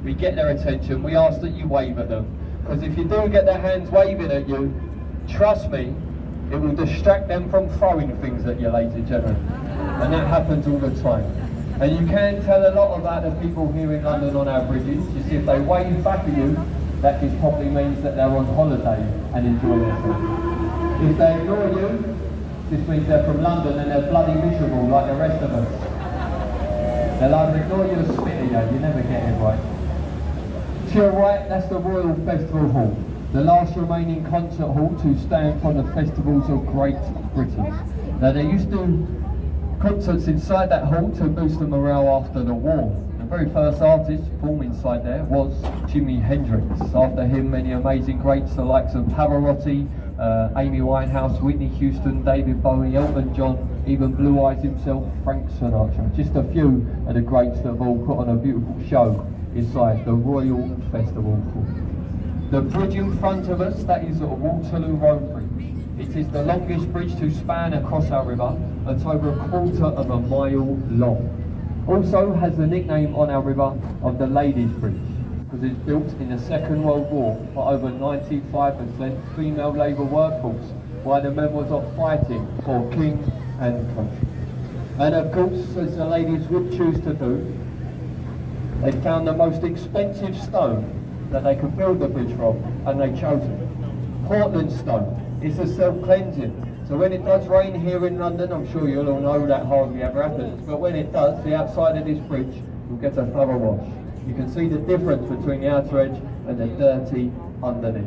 we get their attention, we ask that you wave at them. Because if you do get their hands waving at you, trust me, it will distract them from throwing things at you, ladies and gentlemen. And that happens all the time. And you can tell a lot about the people here in London on our bridges. You see, if they wave back at you, that just probably means that they're on holiday and enjoy themselves. If they ignore you, this means they're from London and they're bloody miserable like the rest of us. They'll either ignore you or spit at you never get it right. To your right, that's the Royal Festival Hall, the last remaining concert hall to stand for the festivals of Great Britain. Now they used to concerts inside that hall to boost the morale after the war. The very first artist to perform inside there was Jimi Hendrix. After him, many amazing greats, the likes of Pavarotti, Amy Winehouse, Whitney Houston, David Bowie, Elton John, even Blue Eyes himself, Frank Sinatra. Just a few of the greats that have all put on a beautiful show inside the Royal Festival Hall. The bridge in front of us, that is Waterloo Road Bridge. It is the longest bridge to span across our river. It's over a quarter of a mile long. Also has the nickname on our river of the Ladies' Bridge, because it's built in the Second World War for over 95% female labour workforce, while the men was off fighting for king and country. And of course, as the ladies would choose to do, they found the most expensive stone that they could build the bridge from, and they chose it. Portland stone. It's a self-cleansing. So when it does rain here in London, I'm sure you'll all know that hardly ever happens, but when it does, the outside of this bridge will get a thorough wash. You can see the difference between the outer edge and the dirty underneath.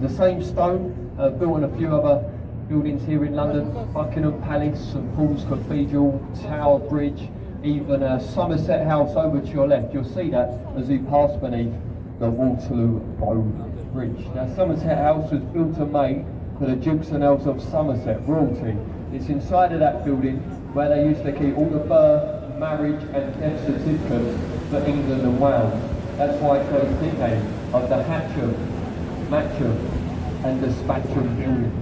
The same stone built on a few other buildings here in London, Buckingham Palace, St Paul's Cathedral, Tower Bridge, even Somerset House over to your left. You'll see that as you pass beneath the Waterloo Road Bridge. Now Somerset House was built and made for the Dukes and Earls of Somerset, royalty. It's inside of that building where they used to keep all the birth, marriage and death certificates for England and Wales. That's why it's got its nickname of the Hatcham, Matcham and the Spatcham building.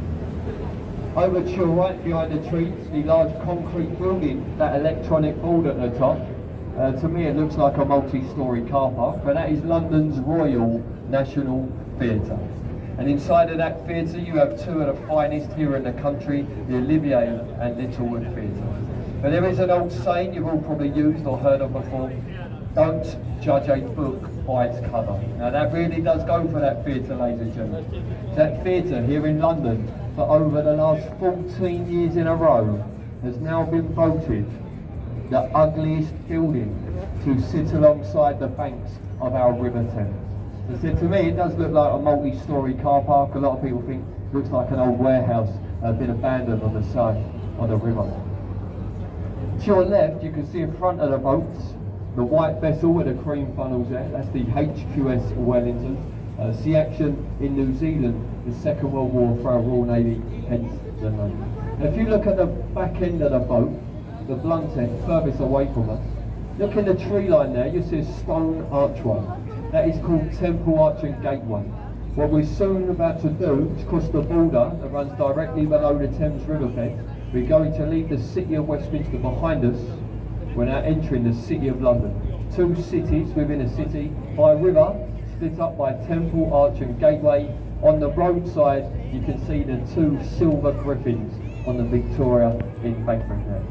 Over to your right behind the trees, the large concrete building, that electronic board at the top. To me it looks like a multi-storey car park, but that is London's Royal National Theatre. And inside of that theatre you have two of the finest here in the country, the Olivier and Littlewood Theatre. But there is an old saying you've all probably used or heard of before: don't judge a book by its cover. Now that really does go for that theatre, ladies and gentlemen. That theatre here in London, for over the last 14 years in a row, has now been voted the ugliest building to sit alongside the banks of our River Thames. So to me it does look like a multi-storey car park. A lot of people think it looks like an old warehouse been abandoned on the side of the river. To your left you can see in front of the boats the white vessel with the cream funnels there. That's the HQS Wellington. Sea action in New Zealand, the Second World War for our Royal Navy, hence the name. Now if you look at the back end of the boat, the blunt end, furthest away from us, look in the tree line there, you see a stone archway. That is called Temple Arch and Gateway. What we're soon about to do is cross the border that runs directly below the Thames riverbed. We're going to leave the city of Westminster behind us. We're now entering the city of London. Two cities within a city by a river, split up by Temple Arch and Gateway. On the roadside you can see the two silver griffins on the Victoria embankment there.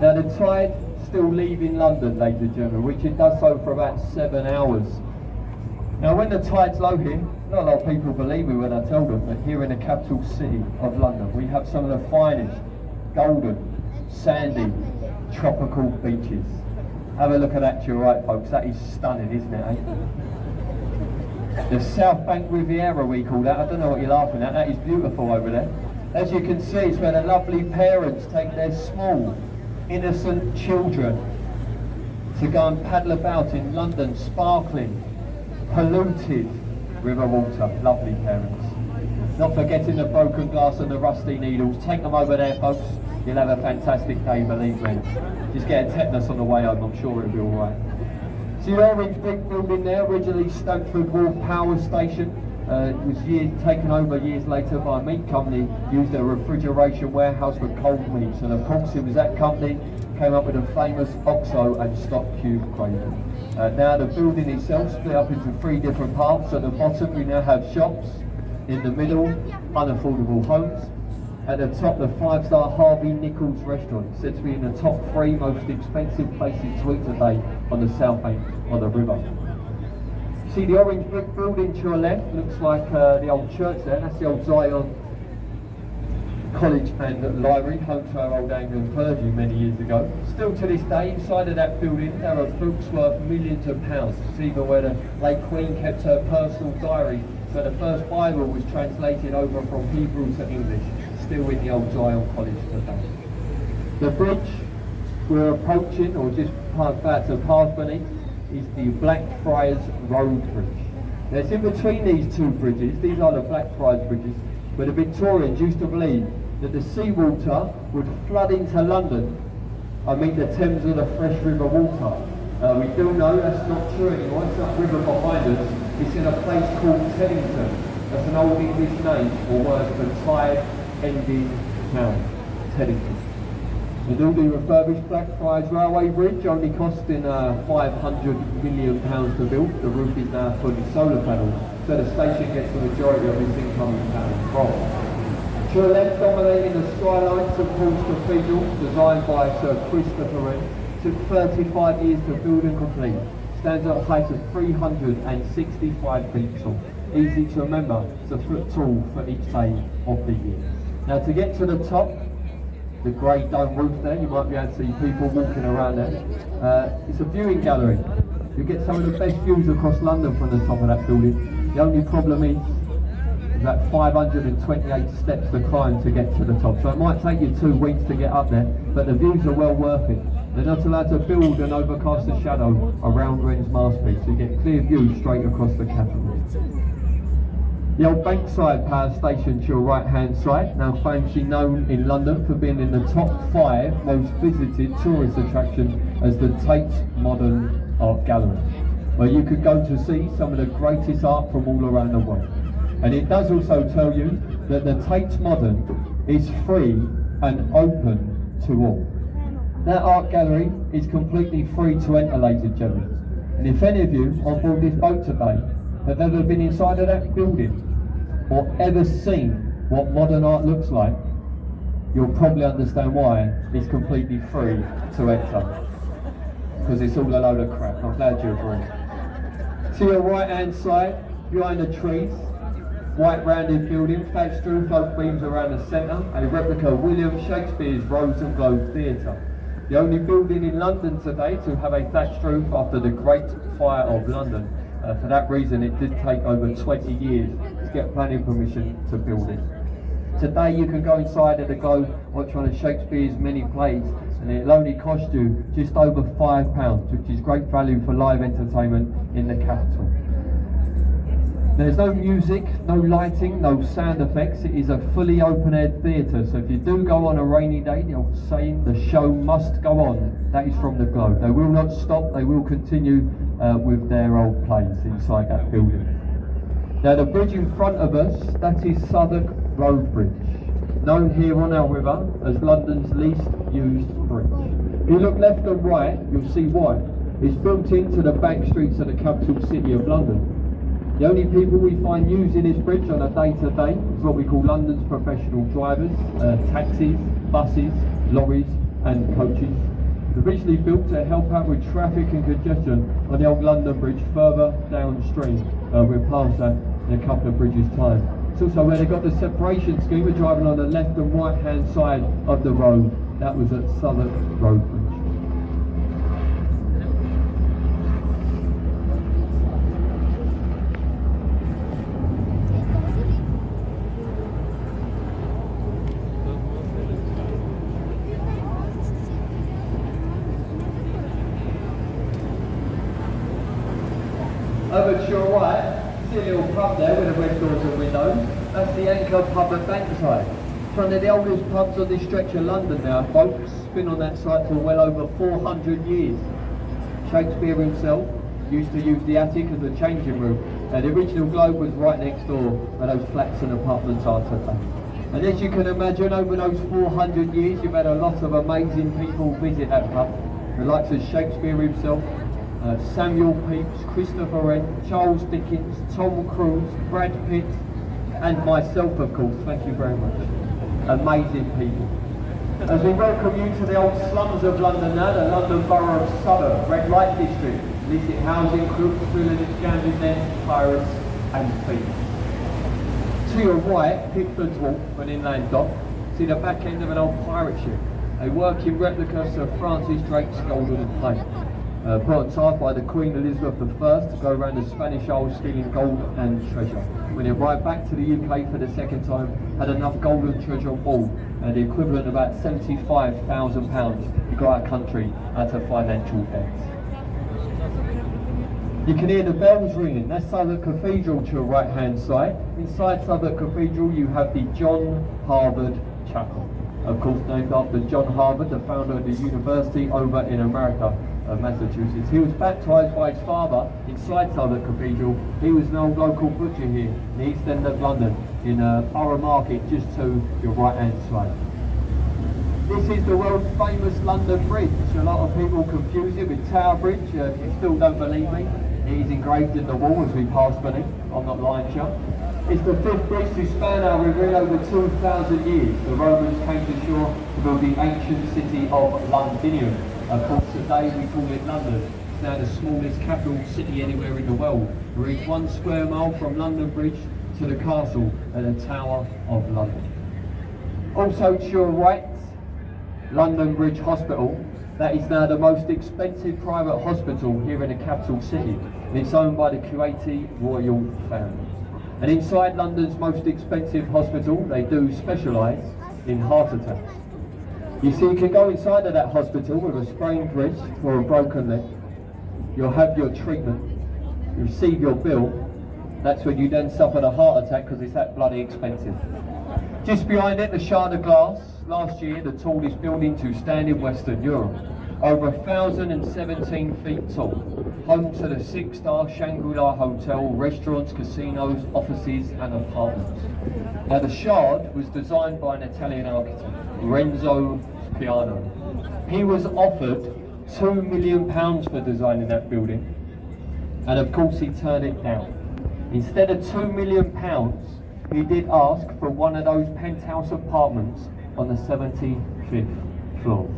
Now the tide still leaving London, ladies and gentlemen, which it does so for about 7 hours. Now when the tide's low here, not a lot of people believe me when I tell them, but here in the capital city of London we have some of the finest golden, sandy, tropical beaches. Have a look at that to your right, folks. That is stunning, isn't it, eh? The South Bank Riviera we call that. I don't know what you're laughing at. That is beautiful over there. As you can see, it's where the lovely parents take their small, innocent children to go and paddle about in London, sparkling, polluted river water. Lovely parents. Not forgetting the broken glass and the rusty needles. Take them over there, folks. You'll have a fantastic day, believe me. Just get a tetanus on the way home, I'm sure it'll be alright. See the orange brick building there, originally Stamford Wharf Power Station. It was taken over years later by a meat company, used a refrigeration warehouse for cold meats, and of course it was that company came up with the famous OXO and stock cube craving. Now the building itself split up into 3 different parts. At the bottom we now have shops, in the middle unaffordable homes, at the top the 5-star Harvey Nichols restaurant, said to be in the top 3 most expensive places to eat today on the south bank of the river. See the orange brick building to your left, looks like the old church there. That's the old Zion College and Library, home to our old Anglican clergy many years ago. Still to this day, inside of that building, there are books worth millions of pounds. It's even where the late Queen kept her personal diary, where the first Bible was translated over from Hebrew to English, still in the old Zion College today. The bridge we're approaching, or just about to pass beneath, is the Blackfriars Road Bridge. Now it's in between these 2 bridges. These are the Blackfriars bridges, where the Victorians used to believe that the seawater would flood into London and meet the Thames with the fresh river water. We do know that's not true anymore. It's that river behind us. It's in a place called Teddington. That's an old English name or word for tide ending town, Teddington. The newly refurbished Blackfriars Railway Bridge, only costing £500 million to build. The roof is now fully solar panels, so the station gets the majority of its income from. To the left, dominating the skyline, St Paul's Cathedral, designed by Sir Christopher Wren, took 35 years to build and complete. Stands at a height of 365 feet tall. Easy to remember, it's a foot tall for each day of the year. Now to get to the top, the grey dome roof there, you might be able to see people walking around there. It's a viewing gallery. You get some of the best views across London from the top of that building. The only problem is about 528 steps to climb to get to the top. So it might take you 2 weeks to get up there, but the views are well worth it. They're not allowed to build and overcast the shadow around Wren's masterpiece, so you get clear views straight across the capital. The old Bankside Power Station to your right hand side, now famously known in London for being in the top 5 most visited tourist attractions as the Tate Modern Art Gallery, where you could go to see some of the greatest art from all around the world. And it does also tell you that the Tate Modern is free and open to all. That art gallery is completely free to enter, ladies and gentlemen. And if any of you on board this boat today have ever been inside of that building or ever seen what modern art looks like, you'll probably understand why it's completely free to enter. Because it's all a load of crap. I'm glad you agree. To your right hand side, behind the trees, white rounded building, thatched roof, oak beams around the centre, a replica of William Shakespeare's Rose and Globe Theatre. The only building in London today to have a thatched roof after the Great Fire of London. For that reason it did take over 20 years to get planning permission to build it. Today you can go inside of the Globe, watch one of Shakespeare's many plays, and it'll only cost you just over £5, which is great value for live entertainment in the capital. There's no music, no lighting, no sound effects. It is a fully open-air theatre, so if you do go on a rainy day, the old saying, the show must go on, that is from the Globe. They will not stop, they will continue with their old plays inside that building. Now the bridge in front of us, that is Southwark Road Bridge, known here on our river as London's least used bridge. If you look left and right, you'll see why. It's built into the back streets of the capital city of London. The only people we find using this bridge on a day-to-day is what we call London's professional drivers, taxis, buses, lorries and coaches. Originally built to help out with traffic and congestion on the old London Bridge further downstream. We'll pass that in a couple of bridges' time. It's also where they got the separation scheme. We're driving on the left and right hand side of the road. That was at Southwark Road Bridge. Over to your right, see a little pub there with the red doors and windows. That's the Anchor Pub at Bankside. It's one of the oldest pubs on this stretch of London now, folks. It's been on that site for well over 400 years. Shakespeare himself used to use the attic as a changing room. The original Globe was right next door where those flats and apartments are today. And as you can imagine, over those 400 years, you've had a lot of amazing people visit that pub. The likes of Shakespeare himself, Samuel Pepys, Christopher Wren, Charles Dickens, Tom Cruise, Brad Pitt, and myself, of course. Thank you very much. Amazing people. As we welcome you to the old slums of London now, the London Borough of Southwark, Red Light District, illicit housing, crooks, villains, gambling dens, pirates and thieves. To your right, Pickford's Wharf, an inland dock. See the back end of an old pirate ship, a working replica of Sir Francis Drake's Golden Plate. Put on side by the Queen Elizabeth I to go around the Spanish Isles stealing gold and treasure. When he arrived back to the UK for the second time, had enough gold and treasure on board, and the equivalent of about £75,000 to got our country out of financial debt. You can hear the bells ringing. That's Southwark Cathedral to your right hand side. Inside Southwark Cathedral you have the John Harvard Chapel. Of course named after John Harvard, the founder of the university over in America, Massachusetts. He was baptised by his father inside Southwark Cathedral. He was an old local butcher here in the East End of London, in Borough Market, just to your right hand side. This is the world famous London Bridge. A lot of people confuse it with Tower Bridge. If you still don't believe me, it is engraved in the wall as we pass beneath. I'm not lying to you. It's the fifth bridge to span our river in over 2,000 years. The Romans came to shore to build the ancient city of Londinium. Of course, today we call it London. It's now the smallest capital city anywhere in the world. We're each 1 square mile from London Bridge to the castle at the Tower of London. Also to your right, London Bridge Hospital. That is now the most expensive private hospital here in the capital city. And it's owned by the Kuwaiti royal family. And inside London's most expensive hospital, they do specialise in heart attacks. You see, you can go inside of that hospital with a sprained wrist or a broken leg. You'll have your treatment, you receive your bill. That's when you then suffer the heart attack because it's that bloody expensive. Just behind it, the Shard of Glass, last year the tallest building to stand in Western Europe. Over 1,017 feet tall, home to the 6-star Shangri-La Hotel, restaurants, casinos, offices and apartments. Now the Shard was designed by an Italian architect, Renzo Piano. He was offered £2 million for designing that building, and of course he turned it down. Instead of £2 million, he did ask for one of those penthouse apartments on the 75th floor.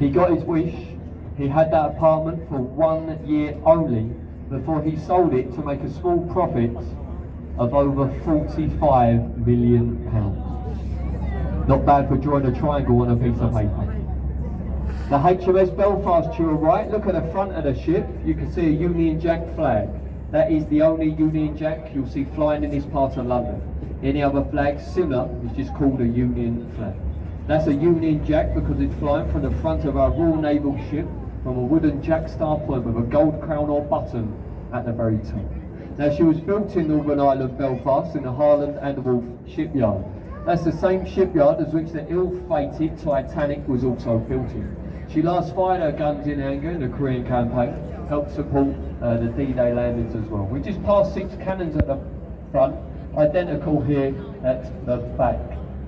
He got his wish. He had that apartment for 1 year only before he sold it to make a small profit of over £45 million. Not bad for drawing a triangle on a piece of paper. The HMS Belfast to your right, look at the front of the ship, you can see a Union Jack flag. That is the only Union Jack you'll see flying in this part of London. Any other flag similar is just called a Union flag. That's a Union Jack because it's flying from the front of our Royal Naval ship from a wooden Jack Star point with a gold crown or button at the very top. Now she was built in Northern Ireland, Belfast, in the Harland and Wolff shipyard. That's the same shipyard as which the ill-fated Titanic was also built in. She last fired her guns in anger in the Korean campaign, helped support the D-Day landings as well. We just passed 6 cannons at the front, identical here at the back.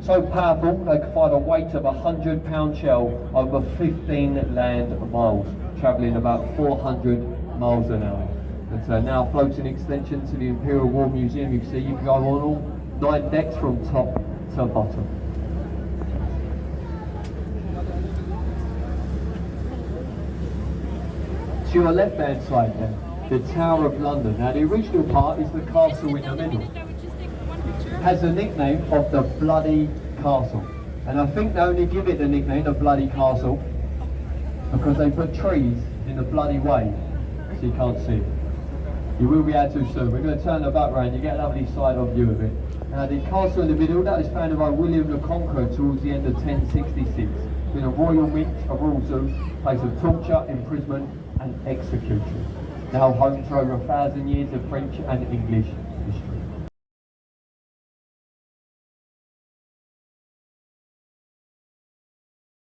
So powerful, they could fire a weight of a 100-pound shell over 15 land miles, travelling about 400 miles an hour. It's now floating extension to the Imperial War Museum. You can see you can go on all 9 decks from top to bottom. To your left-hand side then, the Tower of London. Now the original part is the castle in the middle. Has the nickname of the Bloody Castle, and I think they only give it the nickname the Bloody Castle because they put trees in the bloody way so you can't see it. You will be able to soon. We're going to turn the back round, you get a lovely side-on view of it. Now the castle in the middle, that was founded by William the Conqueror towards the end of 1066. It's been a royal mint, a royal zoo, place of torture, imprisonment and execution. Now home to over 1,000 years of French and English history.